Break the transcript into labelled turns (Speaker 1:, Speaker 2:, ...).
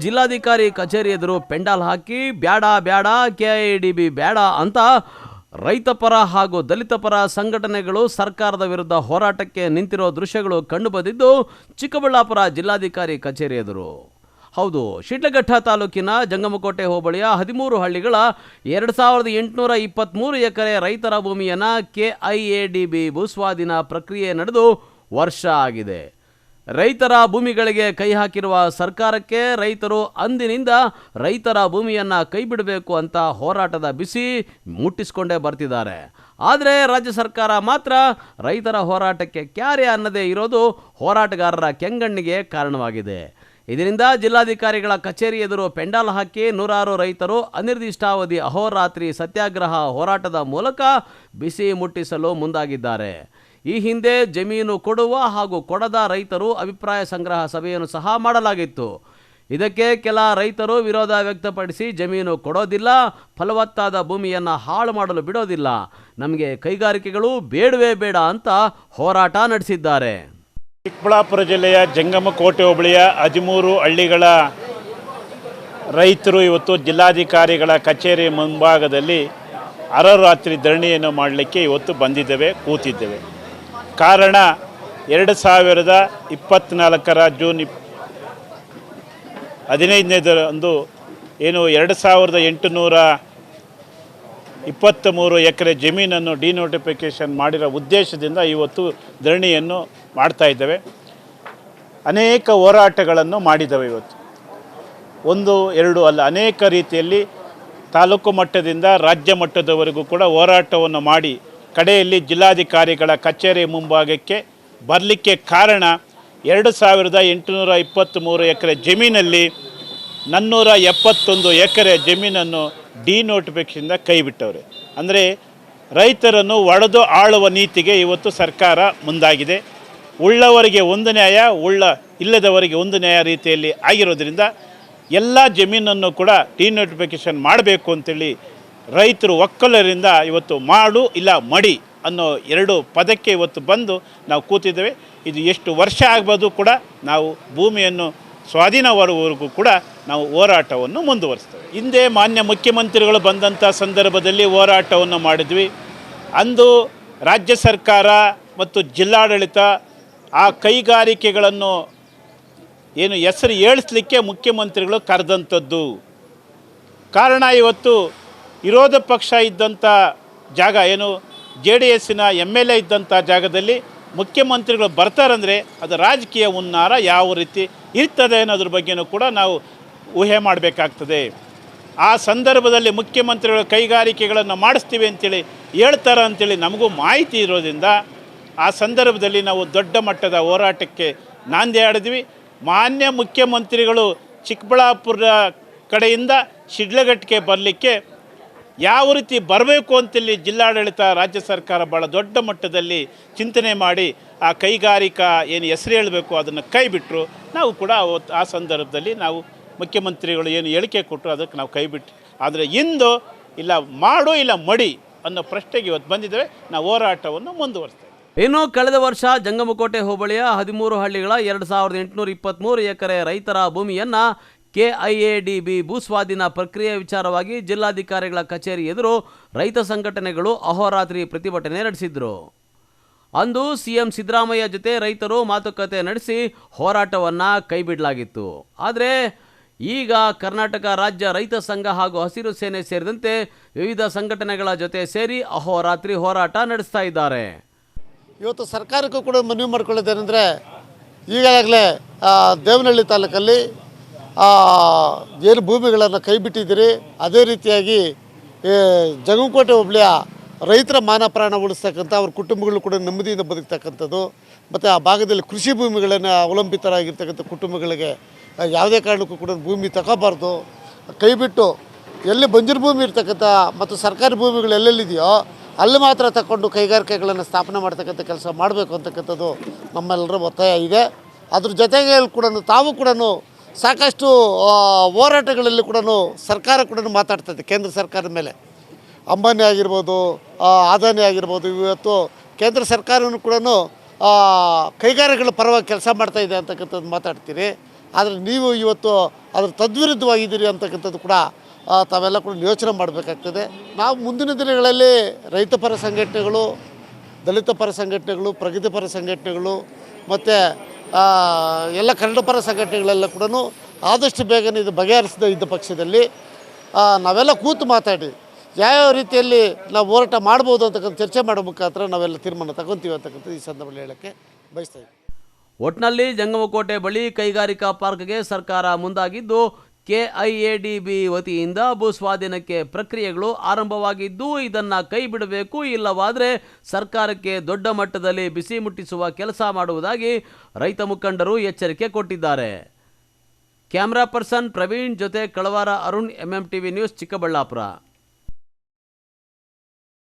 Speaker 1: ಜಿಲ್ಲಾಧಿಕಾರಿ ಕಚೇರಿ ಎದುರು ಪೆಂಡಾಲ್ ಹಾಕಿ ಬ್ಯಾಡ ಬ್ಯಾಡ ಕೆಐಡಿಬಿ ಬ್ಯಾಡ ಅಂತ ರೈತ ಪರ ಹಾಗೂ ದಲಿತ ಪರ ಸಂಘಟನೆಗಳು ಸರ್ಕಾರದ ವಿರುದ್ಧ ಹೋರಾಟಕ್ಕೆ ನಿಂತಿರೋ ದೃಶ್ಯಗಳು ಕಂಡುಬಂದಿದ್ದು ಚಿಕ್ಕಬಳ್ಳಾಪುರ ಜಿಲ್ಲಾಧಿಕಾರಿ ಕಚೇರಿ ಎದುರು. ಹೌದು, ಶಿಡ್ಲಘಟ್ಟ ತಾಲೂಕಿನ ಜಂಗಮಕೋಟೆ ಹೋಬಳಿಯ 13 ಹಳ್ಳಿಗಳ 2823 ಎಕರೆ ರೈತರ ಭೂಮಿಯನ್ನು ಕೆಐಎಡಿಬಿ ಭೂಸ್ವಾಧೀನ ಪ್ರಕ್ರಿಯೆ ನಡೆದು ವರ್ಷ ಆಗಿದೆ. ರೈತರ ಭೂಮಿಗಳಿಗೆ ಕೈ ಹಾಕಿರುವ ಸರ್ಕಾರಕ್ಕೆ ರೈತರು ಅಂದಿನಿಂದ ರೈತರ ಭೂಮಿಯನ್ನು ಕೈ ಬಿಡಬೇಕು ಅಂತ ಹೋರಾಟದ ಬಿಸಿ ಮುಟ್ಟಿಸಿಕೊಂಡೇ ಬರ್ತಿದ್ದಾರೆ. ಆದರೆ ರಾಜ್ಯ ಸರ್ಕಾರ ಮಾತ್ರ ರೈತರ ಹೋರಾಟಕ್ಕೆ ಕ್ಯಾರೆ ಅನ್ನದೇ ಇರೋದು ಹೋರಾಟಗಾರರ ಕೆಂಗಣ್ಣಿಗೆ ಕಾರಣವಾಗಿದೆ. ಇದರಿಂದ ಜಿಲ್ಲಾಧಿಕಾರಿಗಳ ಕಚೇರಿ ಎದುರು ಪೆಂಡಾಲ್ ಹಾಕಿ ನೂರಾರು ರೈತರು ಅನಿರ್ದಿಷ್ಟಾವಧಿ ಅಹೋರಾತ್ರಿ ಸತ್ಯಾಗ್ರಹ ಹೋರಾಟದ ಮೂಲಕ ಬಿಸಿ ಮುಟ್ಟಿಸಲು ಮುಂದಾಗಿದ್ದಾರೆ. ಈ ಹಿಂದೆ ಜಮೀನು ಕೊಡುವ ಹಾಗೂ ಕೊಡದ ರೈತರು ಅಭಿಪ್ರಾಯ ಸಂಗ್ರಹ ಸಭೆಯನ್ನು ಸಹ ಮಾಡಲಾಗಿತ್ತು. ಇದಕ್ಕೆ ಕೆಲ ರೈತರು ವಿರೋಧ ವ್ಯಕ್ತಪಡಿಸಿ ಜಮೀನು ಕೊಡೋದಿಲ್ಲ, ಫಲವತ್ತಾದ ಭೂಮಿಯನ್ನು ಹಾಳು ಮಾಡಲು ಬಿಡೋದಿಲ್ಲ, ನಮಗೆ ಕೈಗಾರಿಕೆಗಳು ಬೇಡವೇ ಬೇಡ ಅಂತ ಹೋರಾಟ ನಡೆಸಿದ್ದಾರೆ.
Speaker 2: ಚಿಕ್ಕಬಳ್ಳಾಪುರ ಜಿಲ್ಲೆಯ ಜಂಗಮಕೋಟೆ ಹೋಬಳಿಯ 13 ಹಳ್ಳಿಗಳ ರೈತರು ಇವತ್ತು ಜಿಲ್ಲಾಧಿಕಾರಿಗಳ ಕಚೇರಿ ಮುಂಭಾಗದಲ್ಲಿ ಅಹೋರಾತ್ರಿ ಧರಣಿಯನ್ನು ಮಾಡಲಿಕ್ಕೆ ಇವತ್ತು ಬಂದಿದ್ದೇವೆ, ಕೂತಿದ್ದೇವೆ. ಕಾರಣ 2024 ಜೂನ್ 15ರಂದು ಏನು 2823 ಎಕರೆ ಜಮೀನನ್ನು ಡಿನೋಟಿಫಿಕೇಷನ್ ಮಾಡಿರೋ ಉದ್ದೇಶದಿಂದ ಇವತ್ತು ಧರಣಿಯನ್ನು ಮಾಡ್ತಾ ಇದ್ದೇವೆ. ಅನೇಕ ಹೋರಾಟಗಳನ್ನು ಮಾಡಿದ್ದೇವೆ. ಇವತ್ತು 1-2 ಅಲ್ಲ, ಅನೇಕ ರೀತಿಯಲ್ಲಿ ತಾಲೂಕು ಮಟ್ಟದಿಂದ ರಾಜ್ಯ ಮಟ್ಟದವರೆಗೂ ಕೂಡ ಹೋರಾಟವನ್ನು ಮಾಡಿ ಕಡೆಯಲ್ಲಿ ಜಿಲ್ಲಾಧಿಕಾರಿಗಳ ಕಚೇರಿ ಮುಂಭಾಗಕ್ಕೆ ಬರಲಿಕ್ಕೆ ಕಾರಣ 2823 ಎಕರೆ ಜಮೀನಲ್ಲಿ 471 ಎಕರೆ ಜಮೀನನ್ನು ಡಿನೋಟಿಫಿಕೇಷನ್ನಿಂದ ಕೈಬಿಟ್ಟವ್ರೆ. ಅಂದರೆ ರೈತರನ್ನು ಒಡೆದು ಆಳುವ ನೀತಿಗೆ ಇವತ್ತು ಸರ್ಕಾರ ಮುಂದಾಗಿದೆ. ಉಳ್ಳವರಿಗೆ ಒಂದು ನ್ಯಾಯ, ಇಲ್ಲದವರಿಗೆ ಒಂದು ನ್ಯಾಯ ರೀತಿಯಲ್ಲಿ ಆಗಿರೋದ್ರಿಂದ ಎಲ್ಲ ಜಮೀನನ್ನು ಕೂಡ ಡಿನೋಟಿಫಿಕೇಷನ್ ಮಾಡಬೇಕು ಅಂತೇಳಿ ರೈತರು ಒಕ್ಕಲರಿಂದ ಇವತ್ತು ಮಾಡು ಇಲ್ಲ ಮಡಿ ಅನ್ನೋ 2 ಪದಕ್ಕೆ ಇವತ್ತು ಬಂದು ನಾವು ಕೂತಿದ್ದೇವೆ. ಇದು ಎಷ್ಟು ವರ್ಷ ಆಗ್ಬೋದು ಕೂಡ ನಾವು ಭೂಮಿಯನ್ನು ಸ್ವಾಧೀನವರೆಗೂ ಕೂಡ ನಾವು ಹೋರಾಟವನ್ನು ಮುಂದುವರಿಸ್ತೇವೆ. ಹಿಂದೆ ಮಾನ್ಯ ಮುಖ್ಯಮಂತ್ರಿಗಳು ಬಂದಂಥ ಸಂದರ್ಭದಲ್ಲಿ ಹೋರಾಟವನ್ನು ಮಾಡಿದ್ವಿ. ಅಂದು ರಾಜ್ಯ ಸರ್ಕಾರ ಮತ್ತು ಜಿಲ್ಲಾಡಳಿತ ಆ ಕೈಗಾರಿಕೆಗಳನ್ನು ಏನು ಹೆಸರು ಏಳಿಸಲಿಕ್ಕೆ ಮುಖ್ಯಮಂತ್ರಿಗಳು ಕರೆದಂಥದ್ದು. ಕಾರಣ ಇವತ್ತು ವಿರೋಧ ಪಕ್ಷ ಇದ್ದಂಥ ಜಾಗ ಏನು JDSನ MLA ಇದ್ದಂಥ ಜಾಗದಲ್ಲಿ ಮುಖ್ಯಮಂತ್ರಿಗಳು ಬರ್ತಾರಂದರೆ ಅದು ರಾಜಕೀಯ ಹುನ್ನಾರ ಯಾವ ರೀತಿ ಇರ್ತದೆ ಅನ್ನೋದ್ರ ಬಗ್ಗೆಯೂ ಕೂಡ ನಾವು ಊಹೆ ಮಾಡಬೇಕಾಗ್ತದೆ. ಆ ಸಂದರ್ಭದಲ್ಲಿ ಮುಖ್ಯಮಂತ್ರಿಗಳು ಕೈಗಾರಿಕೆಗಳನ್ನು ಮಾಡಿಸ್ತೀವಿ ಅಂತೇಳಿ ಹೇಳ್ತಾರೆ ಅಂತೇಳಿ ನಮಗೂ ಮಾಹಿತಿ ಇರೋದ್ರಿಂದ ಆ ಸಂದರ್ಭದಲ್ಲಿ ನಾವು ದೊಡ್ಡ ಮಟ್ಟದ ಹೋರಾಟಕ್ಕೆ ನಾಂದಿ ಹಾಡಿದ್ವಿ. ಮಾನ್ಯ ಮುಖ್ಯಮಂತ್ರಿಗಳು ಚಿಕ್ಕಬಳ್ಳಾಪುರ ಕಡೆಯಿಂದ ಶಿಡ್ಲಘಟ್ಟಕ್ಕೆ ಬರಲಿಕ್ಕೆ ಯಾವ ರೀತಿ ಬರಬೇಕು ಅಂತೇಳಿ ಜಿಲ್ಲಾಡಳಿತ ರಾಜ್ಯ ಸರ್ಕಾರ ಭಾಳ ದೊಡ್ಡ ಮಟ್ಟದಲ್ಲಿ ಚಿಂತನೆ ಮಾಡಿ ಆ ಕೈಗಾರಿಕಾ ಏನು ಹೆಸರು ಹೇಳಬೇಕು ಅದನ್ನು ಕೈ ಬಿಟ್ಟರು. ನಾವು ಕೂಡ ಆ ಸಂದರ್ಭದಲ್ಲಿ ನಾವು ಮುಖ್ಯಮಂತ್ರಿಗಳು ಏನು ಹೇಳಿಕೆ ಕೊಟ್ಟರು ಅದಕ್ಕೆ ನಾವು ಕೈ ಬಿಟ್ಟು, ಆದರೆ ಇಂದು ಇಲ್ಲ ಮಾಡು ಇಲ್ಲ ಮಡಿ ಅನ್ನೋ ಪ್ರಶ್ನೆಗೆ ಇವತ್ತು ಬಂದಿದ್ದೇವೆ. ನಾವು ಹೋರಾಟವನ್ನು ಮುಂದುವರಿಸ್ತೇವೆ.
Speaker 1: ಇನ್ನು ಕಳೆದ ವರ್ಷ ಜಂಗಮಕೋಟೆ ಹೋಬಳಿಯ 13 ಹಳ್ಳಿಗಳ 2823 ಎಕರೆ ರೈತರ ಭೂಮಿಯನ್ನು ಕೆಐಎಡಿಬಿ ಭೂಸ್ವಾಧೀನ ಪ್ರಕ್ರಿಯೆ ವಿಚಾರವಾಗಿ ಜಿಲ್ಲಾಧಿಕಾರಿಗಳ ಕಚೇರಿ ಎದುರು ರೈತ ಸಂಘಟನೆಗಳು ಅಹೋರಾತ್ರಿ ಪ್ರತಿಭಟನೆ ನಡೆಸಿದ್ರು. ಅಂದು ಸಿಎಂ ಸಿದ್ದರಾಮಯ್ಯ ಜೊತೆ ರೈತರು ಮಾತುಕತೆ ನಡೆಸಿ ಹೋರಾಟವನ್ನು ಕೈಬಿಡಲಾಗಿತ್ತು. ಆದರೆ ಈಗ ಕರ್ನಾಟಕ ರಾಜ್ಯ ರೈತ ಸಂಘ ಹಾಗೂ ಹಸಿರು ಸೇನೆ ಸೇರಿದಂತೆ ವಿವಿಧ ಸಂಘಟನೆಗಳ ಜೊತೆ ಸೇರಿ ಅಹೋರಾತ್ರಿ ಹೋರಾಟ ನಡೆಸ್ತಾ ಇದ್ದಾರೆ.
Speaker 3: ಇವತ್ತು ಸರ್ಕಾರಕ್ಕೂ ಕೂಡ ಮನವಿ ಮಾಡ್ಕೊಳ್ಳೋದೇನೆಂದರೆ, ಈಗಾಗಲೇ ದೇವನಹಳ್ಳಿ ತಾಲೂಕಲ್ಲಿ ಏನು ಭೂಮಿಗಳನ್ನು ಕೈ ಬಿಟ್ಟಿದ್ದೀರಿ, ಅದೇ ರೀತಿಯಾಗಿ ಜಂಗಮಕೋಟೆ ಹೋಬಳಿಯ ರೈತರ ಮಾನ ಪ್ರಾಣ ಉಳಿಸ್ತಕ್ಕಂಥ ಅವ್ರ ಕುಟುಂಬಗಳು ಕೂಡ ನೆಮ್ಮದಿಯಿಂದ ಬದುಕ್ತಕ್ಕಂಥದ್ದು, ಮತ್ತು ಆ ಭಾಗದಲ್ಲಿ ಕೃಷಿ ಭೂಮಿಗಳನ್ನು ಅವಲಂಬಿತರಾಗಿರ್ತಕ್ಕಂಥ ಕುಟುಂಬಗಳಿಗೆ ಯಾವುದೇ ಕಾರಣಕ್ಕೂ ಕೂಡ ಭೂಮಿ ತಗೋಬಾರ್ದು, ಕೈಬಿಟ್ಟು ಎಲ್ಲಿ ಬಂಜರು ಭೂಮಿ ಇರ್ತಕ್ಕಂಥ ಮತ್ತು ಸರ್ಕಾರಿ ಭೂಮಿಗಳು ಎಲ್ಲೆಲ್ಲಿದೆಯೋ ಅಲ್ಲಿ ಮಾತ್ರ ತಗೊಂಡು ಕೈಗಾರಿಕೆಗಳನ್ನು ಸ್ಥಾಪನೆ ಮಾಡ್ತಕ್ಕಂಥ ಕೆಲಸ ಮಾಡಬೇಕು ಅಂತಕ್ಕಂಥದ್ದು ನಮ್ಮೆಲ್ಲರ ಒತ್ತಾಯ ಇದೆ. ಅದ್ರ ಜೊತೆಗೆ ಕೂಡ ತಾವು ಕೂಡ ಸಾಕಷ್ಟು ಹೋರಾಟಗಳಲ್ಲಿ ಕೂಡ ಸರ್ಕಾರ ಕೂಡ ಮಾತಾಡ್ತದೆ. ಕೇಂದ್ರ ಸರ್ಕಾರದ ಮೇಲೆ ಅಂಬಾನಿ ಆಗಿರ್ಬೋದು, ಅದಾನಿ ಆಗಿರ್ಬೋದು, ಇವತ್ತು ಕೇಂದ್ರ ಸರ್ಕಾರವೂ ಕೂಡ ಕೈಗಾರಿಕೆಗಳ ಪರವಾಗಿ ಕೆಲಸ ಮಾಡ್ತಾಯಿದೆ ಅಂತಕ್ಕಂಥದ್ದು ಮಾತಾಡ್ತೀರಿ. ಆದರೆ ನೀವು ಇವತ್ತು ಅದ್ರ ತದ್ವಿರುದ್ಧವಾಗಿದ್ದೀರಿ ಅಂತಕ್ಕಂಥದ್ದು ಕೂಡ ತಾವೆಲ್ಲ ಕೂಡ ಯೋಚನೆ ಮಾಡಬೇಕಾಗ್ತದೆ. ನಾವು ಮುಂದಿನ ದಿನಗಳಲ್ಲಿ ರೈತ ಪರ ಸಂಘಟನೆಗಳು, ದಲಿತ ಪರ ಸಂಘಟನೆಗಳು, ಪ್ರಗತಿಪರ ಸಂಘಟನೆಗಳು ಮತ್ತು ಎಲ್ಲ ಕನ್ನಡ ಪರ ಸಂಘಟನೆಗಳೆಲ್ಲ ಕೂಡ ಆದಷ್ಟು ಬೇಗನೆ ಇದು ಬಗೆಹರಿಸದೇ ಇದ್ದ ಪಕ್ಷದಲ್ಲಿ ನಾವೆಲ್ಲ ಕೂತು ಮಾತಾಡಿ ಯಾವ್ಯಾವ ರೀತಿಯಲ್ಲಿ ನಾವು ಹೋರಾಟ ಮಾಡ್ಬೋದು ಅಂತಕ್ಕಂಥ ಚರ್ಚೆ ಮಾಡೋ ಮುಖಾಂತರ ನಾವೆಲ್ಲ ತೀರ್ಮಾನ ತಗೊತೀವಿ ಅಂತಕ್ಕಂಥದ್ದು ಈ ಸಂದರ್ಭದಲ್ಲಿ ಹೇಳೋಕ್ಕೆ ಬಯಸ್ತಾ ಇದ್ದೀವಿ.
Speaker 1: ಒಟ್ನಲ್ಲಿ ಜಂಗಮಕೋಟೆ ಬಳಿ ಕೈಗಾರಿಕಾ ಪಾರ್ಕ್ಗೆ ಸರ್ಕಾರ ಮುಂದಾಗಿದ್ದು ಕೆಐಎಡಿಬಿ ವತಿಯಿಂದ ಭೂ ಸ್ವಾಧೀನಕ್ಕೆ ಪ್ರಕ್ರಿಯೆಗಳು ಆರಂಭವಾಗಿದ್ದು ಇದನ್ನು ಕೈ ಬಿಡಬೇಕು, ಇಲ್ಲವಾದರೆ ಸರ್ಕಾರಕ್ಕೆ ದೊಡ್ಡ ಮಟ್ಟದಲ್ಲಿ ಬಿಸಿ ಮುಟ್ಟಿಸುವ ಕೆಲಸ ಮಾಡುವುದಾಗಿ ರೈತ ಮುಖಂಡರು ಎಚ್ಚರಿಕೆ ಕೊಟ್ಟಿದ್ದಾರೆ. ಕ್ಯಾಮ್ರಾ ಪರ್ಸನ್ ಪ್ರವೀಣ್ ಜೊತೆ ಕಳವಾರ ಅರುಣ್, MMTV ನ್ಯೂಸ್, ಚಿಕ್ಕಬಳ್ಳಾಪುರ.